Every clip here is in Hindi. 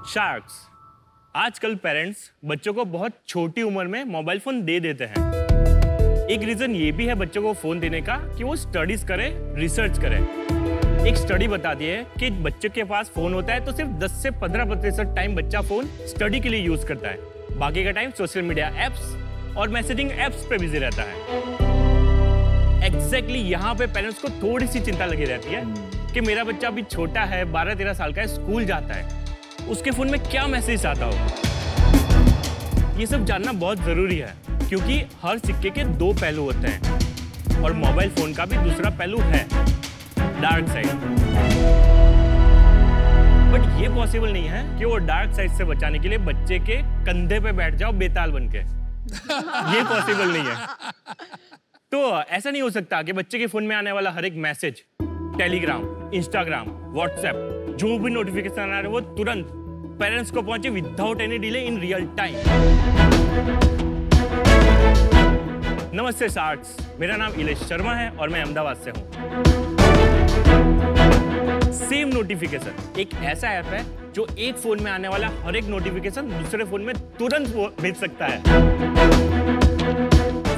शार्क्स। आजकल पेरेंट्स बच्चों को बहुत छोटी उम्र में मोबाइल फोन दे देते हैं। एक रीजन ये भी है बच्चों को फोन देने का कि वो स्टडीज करें, रिसर्च करें। एक स्टडी बताती है कि बच्चे के पास फोन होता है तो सिर्फ 10 से 15% टाइम बच्चा फोन स्टडी के लिए यूज करता है। बाकी का टाइम सोशल मीडिया एप्स और मैसेजिंग एप्स पे बिजी रहता है। एग्जैक्टली यहाँ पे पेरेंट्स को थोड़ी सी चिंता लगी रहती है कि मेरा बच्चा अभी छोटा है, 12-13 साल का है, स्कूल जाता है, उसके फोन में क्या मैसेज आता होगा। ये सब जानना बहुत जरूरी है क्योंकि हर सिक्के के दो पहलू होते हैं और मोबाइल फोन का भी दूसरा पहलू है, डार्क साइड। बट ये पॉसिबल नहीं है कि वो डार्क साइड से बचाने के लिए बच्चे के कंधे पे बैठ जाओ बेताल बनके। ये पॉसिबल नहीं है। तो ऐसा नहीं हो सकता कि बच्चे के फोन में आने वाला हर एक मैसेज, टेलीग्राम, इंस्टाग्राम, व्हाट्सएप, जो भी नोटिफिकेशन आ रहा है वो तुरंत पेरेंट्स को पहुंचे without any delay in real time. नमस्ते शार्क्स, मेरा नाम इलेश शर्मा है और मैं अहमदाबाद से हूं। सेम नोटिफिकेशन एक ऐसा ऐप है जो एक फोन में आने वाला हर एक नोटिफिकेशन दूसरे फोन में तुरंत भेज सकता है,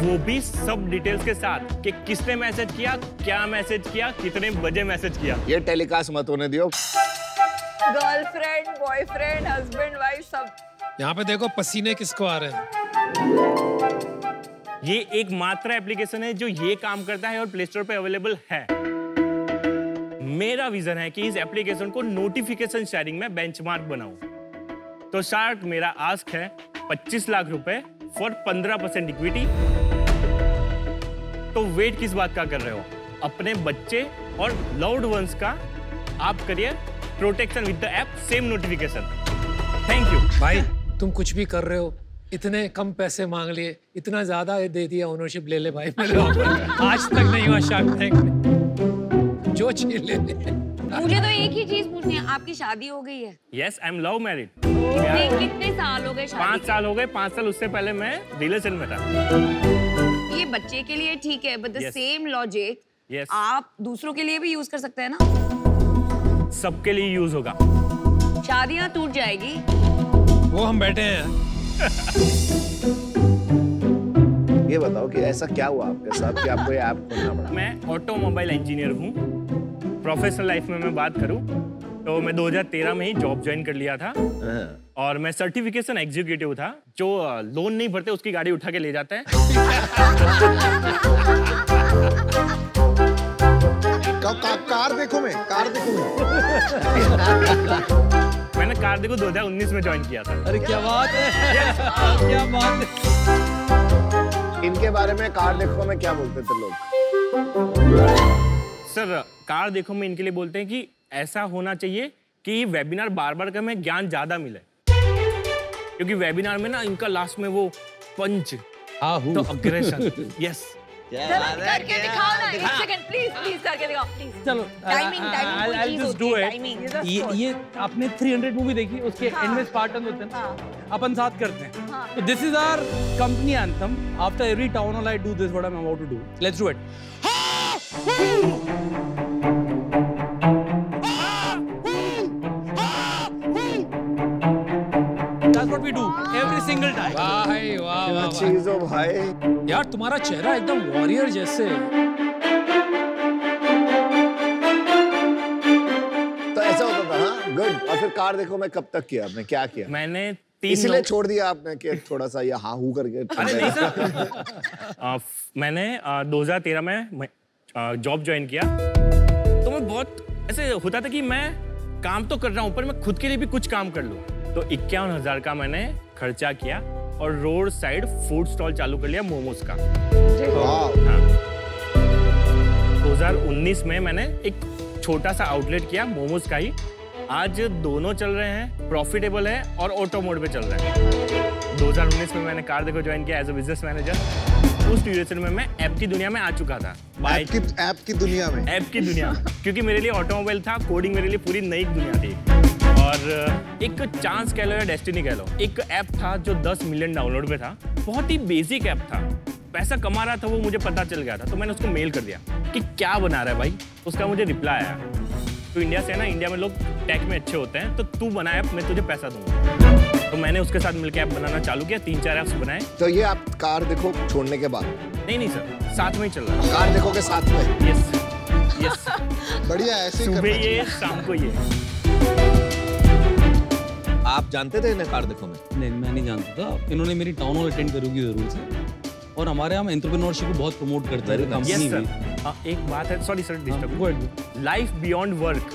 वो भी सब डिटेल्स के साथ कि किसने मैसेज किया, क्या मैसेज किया, कितने बजे मैसेज किया। ये टेलीकास्ट मत होने दियो। गर्लफ्रेंड, बॉयफ्रेंड, हस्बैंड, वाइफ सब। यहाँ पे देखो पसीने किसको आ रहे हैं। ये एक मात्र एप्लीकेशन है जो ये काम करता है और प्ले स्टोर पे अवेलेबल है। मेरा विजन है कि इस एप्लीकेशन को नोटिफिकेशन शेयरिंग में बेंचमार्क बनाऊं। तो शार्क, मेरा आस्क है 25 लाख रुपए फॉर 15% इक्विटी। तो वेट किस बात का कर रहे हो? अपने बच्चे और लव्ड वंस का आप करिए protection with the app same notification. Thank you. भाई तुम कुछ भी कर रहे हो, इतने कम पैसे मांग लिए, इतना ज्यादा दे दिया, ओनरशिप ले ले भाई मेरे आज तक नहीं हुआ शार्क टैंक में, जो चीज ले ले। मुझे तो एक ही चीज पूछनी है, आपकी शादी हो गई है? Yes, I am love married. कितने साल हो गए शादी? 5 साल हो गए। 5 साल उससे पहले मैं रिलेशन में था। ये बच्चे के लिए ठीक है, बट द सेम लॉजिक आप दूसरों के लिए भी यूज कर सकते हैं ना? सबके लिए यूज होगा। शादियां टूट जाएगी। वो हम बैठे हैं। ये बताओ कि ऐसा क्या हुआ आपके साथ कि आपको ये ऐप खोलना पड़ा? मैं ऑटोमोबाइल इंजीनियर हूँ। प्रोफेशनल लाइफ में मैं बात करूँ तो मैं 2013 में ही जॉब ज्वाइन कर लिया था और मैं सर्टिफिकेशन एग्जीक्यूटिव था, जो लोन नहीं भरते उसकी गाड़ी उठा के ले जाते हैं। कार देखो मैं मैंने कार देखो 2019 में ज्वाइन किया था। अरे क्या बात है, क्या बात है। इनके बारे में कार देखो में क्या बोलते थे लोग? सर, कार देखो में इनके लिए बोलते हैं कि ऐसा होना चाहिए कि वेबिनार बार-बार का में ज्ञान ज्यादा मिले, क्योंकि वेबिनार में ना इनका लास्ट में वो पंच तो अग्रेशन। यस, करके दिखाओ ना, एक सेकंड प्लीज करके दिखाओ प्लीज। चलो, timing I'll just do it। ये आपने 300 मूवी देखी, उसके एंड में स्पार्टन होते हैं, अपन साथ करते हैं। तो this is our company anthem. After every town hall I do this, what I am about to do. Let's do it. That's what we do every single time। भाई वाह वाह चीज हो भाई। यार तुम्हारा चेहरा एकदम वॉरियर जैसे। तो ऐसा होता था। हाँ, गुड। और फिर कार देखो मैं कब तक किया आपने, क्या किया? मैंने 3 इसलिए छोड़ दिया आपने कि थोड़ा सा ये हाँ हूँ करके? अरे नहीं सर, मैंने 2013 में जॉब ज्वाइन किया तो मैं बहुत ऐसे होता था कि मैं काम तो कर रहा हूँ पर मैं खुद के लिए भी कुछ काम कर लूँ। तो 51,000 का मैंने खर्चा किया और रोड साइड फूड स्टॉल चालू कर लिया मोमोज का। हाँ। 2019 में मैंने एक छोटा सा आउटलेट किया मोमोज का ही। आज दोनों चल रहे हैं, प्रॉफिटेबल है और ऑटो मोड पे चल रहे हैं। 2019 में मैंने कार देखो ज्वाइन किया एज अ बिजनेस मैनेजर। उस ड्यूरेशन में मैं ऐप की दुनिया में आ चुका था। ऐप की दुनिया में? ऐप की दुनिया में, क्योंकि मेरे लिए ऑटोमोबाइल था, कोडिंग मेरे लिए पूरी नई दुनिया थी। और एक चांस कह लो या डेस्टिनी कह लो, एक ऐप था जो 10 मिलियन डाउनलोड पे था। बहुत ही बेसिक ऐप था, पैसा कमा रहा था वो मुझे पता चल गया था। तो मैंने उसको मेल कर दिया कि क्या बना रहा है भाई। उसका मुझे रिप्लाई आया तो इंडिया से है ना, इंडिया में लोग टेक में अच्छे होते हैं, तो तू बना ऐप, मैं तुझे पैसा दूंगा। तो मैंने उसके साथ मिलकर ऐप बनाना चालू किया, 3-4 ऐप्स बनाए। तो ये आप कार देखो छोड़ने के बाद? नहीं सर, साथ में ही चल रहा है। कार देखो के साथ में? Yes yes. बढ़िया, ऐसे ही सुबह ये शाम को ये। आप जानते थे इन्हें कार देखो में? नहीं, मैं नहीं जानता था। इन्होंने मेरी टाउन हॉल अटेंड करोगी जरूर से, और हमारे यहाँ एंटरप्रेन्योरशिप को बहुत प्रमोट करते हैं कंपनी में। एक बात है, sorry sir disturb, life beyond work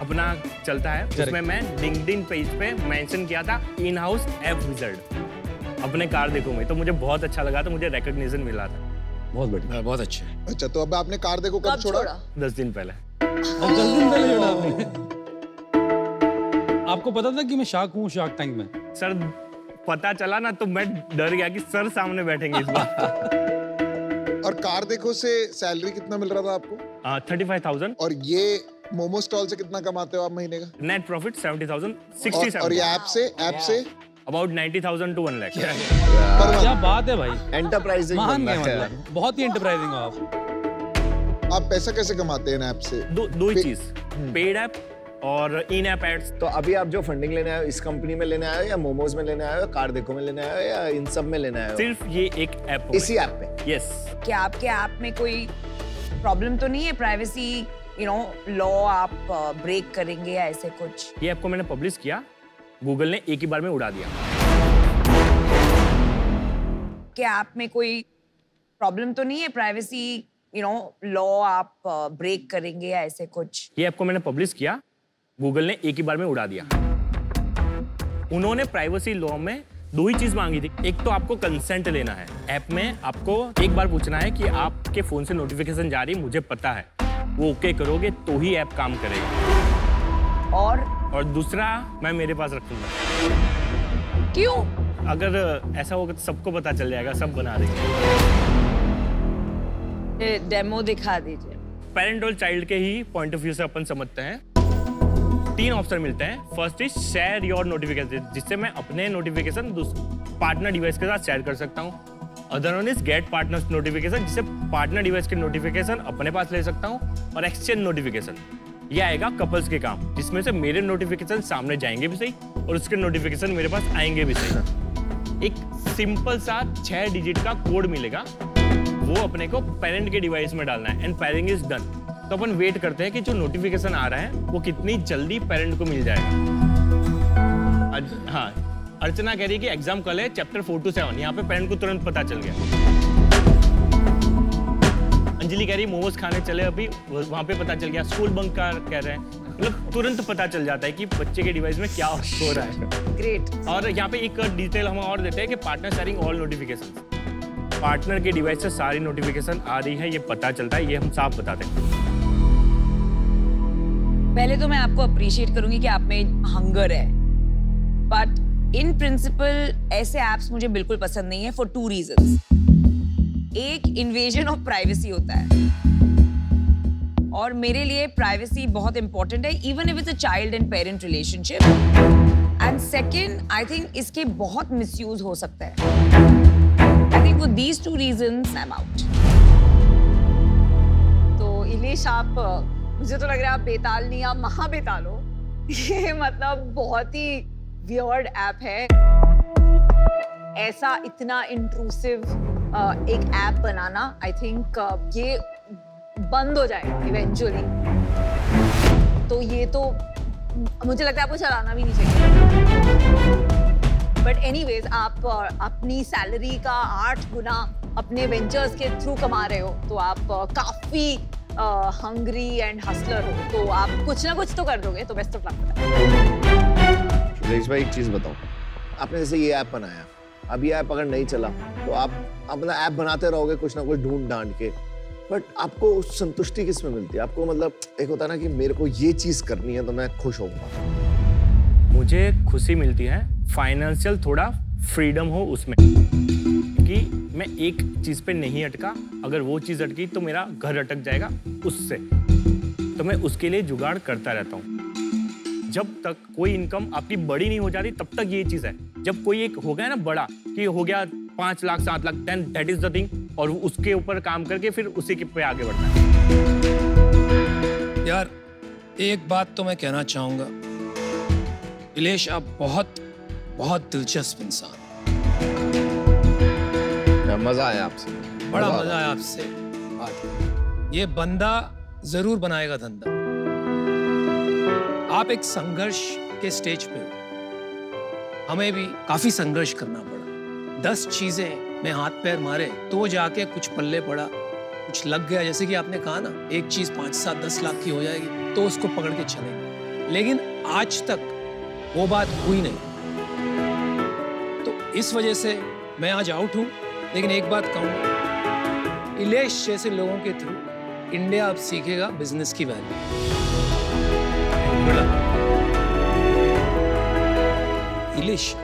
अपना चलता है, उसमें मैं लिंक्डइन पेज पे मेंशन किया था इन हाउस ऐप विज़ार्ड अपने कार देखो में, तो मुझे बहुत अच्छा लगा, तो मुझे रिकॉग्निशन मिला था। बहुत बढ़िया, बहुत अच्छे। अच्छा, तो अब आपने कार देखो कब छोड़ा? 10 दिन पहले। 10 दिन पहले छोड़ा आपने? आपको पता था कि मैं शार्क हूँ शार्क टैंक में? सर पता चला ना तो मैं डर गया कि सर सामने बैठेंगे इस बार। और कार देखो से सैलरी कितना मिल रहा था आपको? 35,000। और ये मोमो स्टॉल से कितना कमाते हो आप महीने का? Net profit 70,000, 67। और ये app say about 90,000 to 1 lakh. क्या बात है भाई, एंटरप्राइजिंग महान है, मतलब बहुत ही एंटरप्राइजिंग हो आप। आप पैसा कैसे कमाते हैं ऐप से? दो ही चीज, पेड ऐप और इन ऐप एड्स। तो अभी आप जो फंडिंग लेने आए हो, इस कंपनी में लेने आए हो या मोमोज में लेने आए हो, कार देखो में लेने आए हो, या इन सब में लेने आए हो? सिर्फ ये एक ऐप, इसी ऐप पे? यस। क्या आपके ऐप में कोई प्रॉब्लम तो नहीं है, प्राइवेसी लॉ आप ब्रेक करेंगे या ऐसे कुछ? ये ऐप को मैंने पब्लिश किया, गूगल ने एक ही बार में उड़ा दिया। क्या ऐप में कोई प्रॉब्लम तो नहीं है, प्राइवेसी लॉ आप ब्रेक करेंगे या ऐसे कुछ? ये ऐप को मैंने पब्लिश किया, गूगल ने एक ही बार में उड़ा दिया। उन्होंने प्राइवेसी लॉ में 2 ही चीज मांगी थी। एक तो आपको कंसेंट लेना है, ऐप में आपको एक बार पूछना है कि आपके फोन से नोटिफिकेशन जा रही, मुझे पता है, वो ओके करोगे तो ही ऐप काम करेगा। और दूसरा मैं मेरे पास रखूंगा। क्यों? अगर ऐसा होगा तो सबको पता चल जाएगा, सब बना देंगे। डेमो दिखा दीजिए। पेरेंट और चाइल्ड के ही पॉइंट ऑफ व्यू से अपन समझते हैं। 3 ऑप्शन मिलते हैं। First is share your notification, जिससे मैं अपने नोटिफिकेशन पार्टनर डिवाइस के साथ शेयर कर सकता हूँ। Other one is get partners notification, जिससे पार्टनर डिवाइस के नोटिफिकेशन अपने पास ले सकता हूँ। और एक्सचेंज नोटिफिकेशन, ये आएगा कपल्स के काम, जिसमें से मेरे नोटिफिकेशन सामने जाएंगे भी सही और उसके नोटिफिकेशन मेरे पास आएंगे भी सही। एक सिंपल सा 6 डिजिट का कोड मिलेगा, वो अपने को पेरेंट के डिवाइस में डालना है एंड पेयरिंग इज डन। तो अपन वेट करते हैं कि जो नोटिफिकेशन आ रहा है वो कितनी जल्दी पेरेंट को मिल जाएगा। हाँ, अर्चना कह रही है कि एग्जाम कल है, चैप्टर 4 to 7, यहाँ पे पेरेंट को तुरंत पता चल गया। अंजलि कह रही मोमोज खाने चले, अभी वहाँ पे पता चल गया। स्कूल बंक का कह रहे हैं, मतलब तुरंत पता चल जाता है कि बच्चे के डिवाइस में क्या हो रहा है। ग्रेट। और यहाँ पे एक डिटेल हम और देते हैं कि partner sharing all notification, partner के डिवाइस से सारी नोटिफिकेशन आ रही है, ये पता चलता है, ये हम साफ बताते हैं। पहले तो मैं आपको अप्रिशिएट करूंगी कि आप में हंगर है, बट इन प्रिंसिपल ऐसे एप्स मुझे बिल्कुल पसंद नहीं है फॉर 2 रीजंस। एक, इन्वेजन ऑफ प्राइवेसी होता है और मेरे लिए प्राइवेसी बहुत इंपॉर्टेंट है, even if it's a child and parent relationship. And second, I think इसके बहुत मिसयूज हो सकता है। I think for these 2 reasons I am out. तो इलेश, आप, मुझे तो लग रहा है आप बेताल नहीं, आप महाबेताल हो। ये मतलब बहुत ही वियर्ड ऐप है। ऐसा इतना इंट्रूसिव एक ऐप बनाना, आई थिंक ये बंद हो जाएगा इवेंचुअली। तो ये तो मुझे लगता है आपको चलाना भी नहीं चाहिए। बट एनीवेज, आप अपनी सैलरी का 8 गुना अपने वेंचर्स के थ्रू कमा रहे हो, तो आप काफी हंग्री एंड हसलर हो, तो आप कुछ ना कुछ तो कर दोगे। तो बेस्ट ऑफ लक। सुरेश भाई, एक चीज बताओ, आपने जैसे ये ऐप बनाया, अब ये ऐप अगर नहीं चला तो आप अपना ऐप बनाते रहोगे कुछ ना कुछ ढूंढ ढांड के, बट आपको संतुष्टि किस में मिलती है? आपको मतलब एक होता है ना कि मेरे को ये चीज करनी है तो मैं खुश होऊंगा। मुझे खुशी मिलती है फाइनेंशियल, थोड़ा फ्रीडम हो उसमें, कि मैं एक चीज पे नहीं अटका। अगर वो चीज अटकी तो मेरा घर अटक जाएगा उससे, तो मैं उसके लिए जुगाड़ करता रहता हूँ। जब तक कोई इनकम आपकी बड़ी नहीं हो जाती तब तक ये चीज है। जब कोई एक हो गया ना बड़ा, कि हो गया 5 lakh 7 lakh, then that is the thing, और उसके ऊपर काम करके फिर उसी के पे आगे बढ़ना है। यार एक बात तो मैं कहना चाहूंगा, इलेश आप बहुत बहुत दिलचस्प इंसान। मजा आया आपसे, बड़ा मजा आया आपसे बात। ये बंदा जरूर बनाएगा धंधा। आप एक संघर्ष के स्टेज पे हो, हमें भी काफी संघर्ष करना पड़ा। 10 चीजें में हाथ पैर मारे तो जाके कुछ पल्ले पड़ा, कुछ लग गया। जैसे कि आपने कहा ना, एक चीज 5, 7, 10 लाख की हो जाएगी तो उसको पकड़ के चलेंगे, लेकिन आज तक वो बात हुई नहीं। तो इस वजह से मैं आज आउट हूं। लेकिन एक बात कहूंगा, इलेश जैसे लोगों के थ्रू इंडिया अब सीखेगा बिजनेस की वैल्यू। इलेश,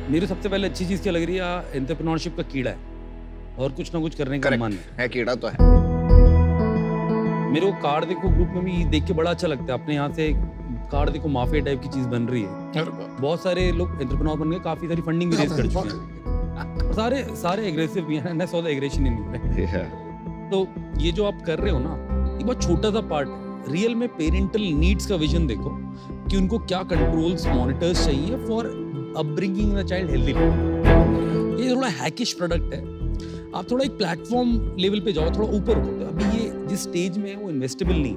मेरे सबसे पहले अच्छी चीज क्या लग रही है, एंटरप्रेन्योरशिप का कीड़ा है और कुछ ना कुछ करने का मन है। कीड़ा तो है। मेरे को कार देखो ग्रुप में भी देख के बड़ा अच्छा लगता है। अपने यहाँ से कार देखो माफिया टाइप की चीज बन रही है। बहुत सारे लोग एंटरप्रेन्योर बन गए, काफी सारी फंडिंग भी रेज कर चुके हैं। सारे एग्रेसिव भी हैं, सो द एग्रेशन इन है। तो ये जो आप कर रहे हो ना, ये बहुत छोटा सा पार्ट है। रियल में पेरेंटल नीड्स का विजन देखो कि उनको क्या कंट्रोल्स, मॉनिटर्स चाहिए for upbringing the child healthy. ये थोड़ा हैकिश प्रोडक्ट है। आप थोड़ा एक प्लेटफॉर्म लेवल पे जाओ, थोड़ा ऊपर उठो। अभी ये जिस स्टेज में है वो इन्वेस्टेबल नहीं।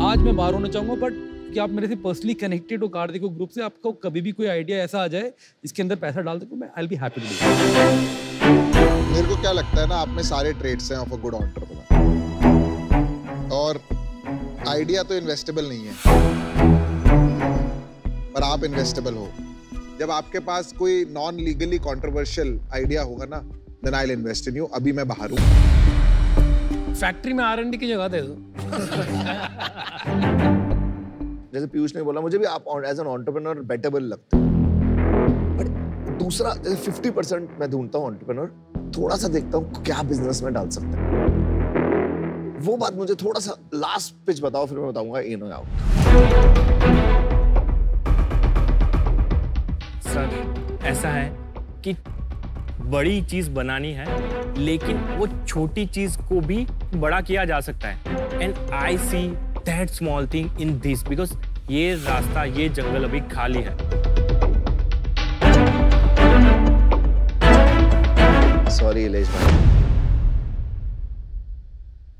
आज मैं बाहर होना चाहूंगा, बट कि आप मेरे से पर्सनली कनेक्टेड हो कार देखो ग्रुप से, आपको कभी भी कोई आइडिया ऐसा आ जाए इसके अंदर पैसा डाल दो, मैं I will be happy to do. मेरे को क्या लगता है ना, आप में सारे ट्रेड्स हैं ऑफ अ गुड एंटरप्रेन्योर, और आइडिया तो इन्वेस्टेबल नहीं है, पर आप इन्वेस्टेबल हो। जब आपके पास कोई नॉन लीगली कंट्रोवर्शियल आइडिया होगा ना, then I will invest in you. अभी मैं बाहर हूँ। फैक्ट्री में R&D की जगह दे दो। जैसे पीयूष ने बोला, मुझे भी आप एज एन एंटरप्रेन्योर बेटेबल लगता है। बट दूसरा, जैसे 50% मैं ढूंढता हूँ एंटरप्रेन्योर, थोड़ा सा देखता हूँ क्या बिजनेस में डाल सकते हैं। वो बात मुझे थोड़ा सा लास्ट पिच बताओ, फिर मैं बताऊंगा इन और आउट। सर, ऐसा है कि बड़ी चीज बनानी है, लेकिन वो छोटी चीज को भी बड़ा किया जा सकता है। And I see that small thing in this, because ये रास्ता, ये जंगल अभी खाली है। सॉरी इलेश भाई,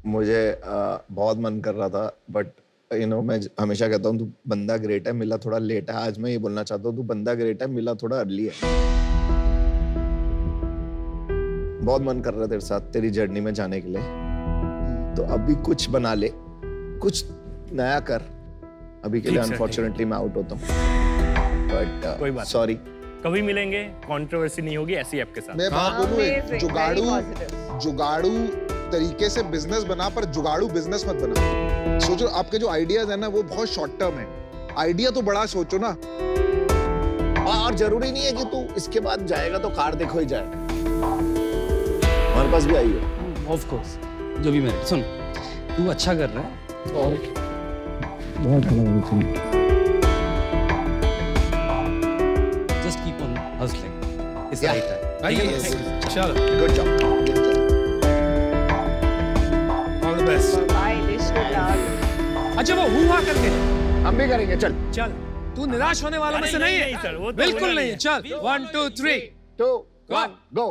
मुझे बहुत मन कर रहा था, बट मैं हमेशा कहता हूँ तू बंदा ग्रेट है, मिला थोड़ा लेट है। आज मैं ये बोलना चाहता हूँ, तू बंदा ग्रेट है, मिला थोड़ा अर्ली है। बहुत मन कर रहा है तेरे साथ, तेरी जर्नी में जाने के लिए। तो अभी कुछ बना ले, कुछ नया कर। अभी के लिए अनफॉर्चुनेटली मैं आउट होता हूँ, बट कोई बात सॉरी। कभी मिलेंगे, कंट्रोवर्सी नहीं होगी ऐसी ऐप के साथ। मैं बात बोलूं, जुगाड़ू तरीके से बिजनेस बना, पर जुगाड़ू बिजनेस मत बना। सोचो, आपके जो आइडियाज है ना, वो बहुत शॉर्ट टर्म है। आइडिया तो बड़ा सोचो ना। और जरूरी नहीं है कि तू इसके बाद जाएगा तो कार देखो ही जाएगा, हमारे पास भी आई है। ऑफ कोर्स, जो भी मैं सुन, तू अच्छा कर रहा है और बहुत जस्ट कीप ऑन हसलिंग। इस राइट है। आइए, चलो, good job, good job, all the best. Bye, wish you luck. अच्छा, वो हुआ करके हम भी करेंगे। चल चल, तू निराश होने वालों में से नहीं है सर, वो तो बिल्कुल नहीं है। चल, 1 2 3 2 1 गो।